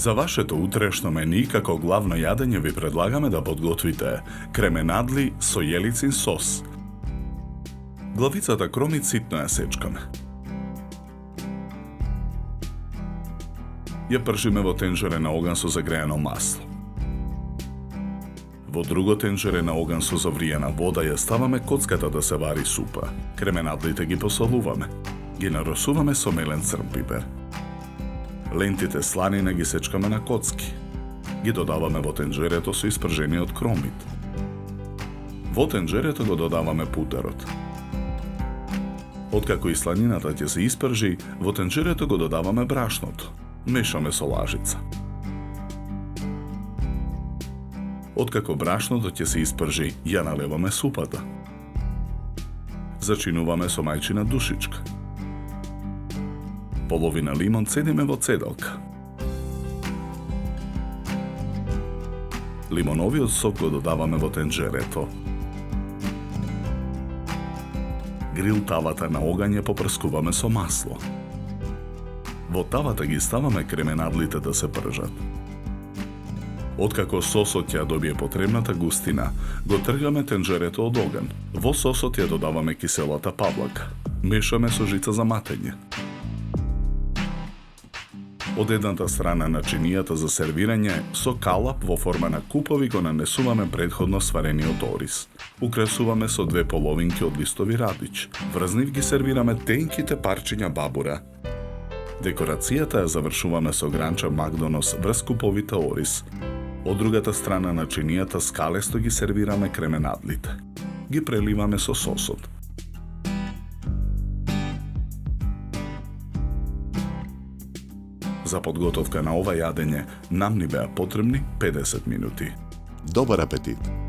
За вашето утрешно мени како главно јадење ви предлагаме да подготвите кременадли со јелицин сос. Главицата кромит ситно ја сечкаме. Ја пржиме во тенџере на оган со загреано масло. Во друго тенџере на оган со завриена вода ја ставаме коцката да се вари супа. Кременадлите ги посолуваме. Ги наросуваме со мелен црн пипер. Лентите сланина ги сечкаме на коцки. Ги додаваме во тенџерето со испржениот кромит. Во тенџерето го додаваме путерот. Откако и сланината ќе се испржи, во тенџерето го додаваме брашното. Мешаме со лажица. Откако брашното ќе се испржи, ја налеваме супата. Зачинуваме со мајчина душичка. Половина лимон цедиме во цедалка. Лимоновиот сок го додаваме во тенџерето. Грил тавата на оган ја попрскуваме со масло. Во тавата ги ставаме кременадлите да се пржат. Откако сосот ја добие потребната густина, го тргаме тенџерето од оган. Во сосот ја додаваме киселата павлака. Мешаме со жица за матење. Од едната страна на чинијата за сервирање со калап во форма на купови го нанесуваме предходно сварениот ориз. Украсуваме со 2 половинки од листови радич. Врз нив ги сервираме тенките парчиња бабура. Декорацијата ја завршуваме со гранча Макдонос врз куповите ориз. Од другата страна на чинијата скалесто ги сервираме кременадлите. Ги преливаме со сосот. За подготовка на ова јадење нам ни беа потребни 50 минути. Добар апетит!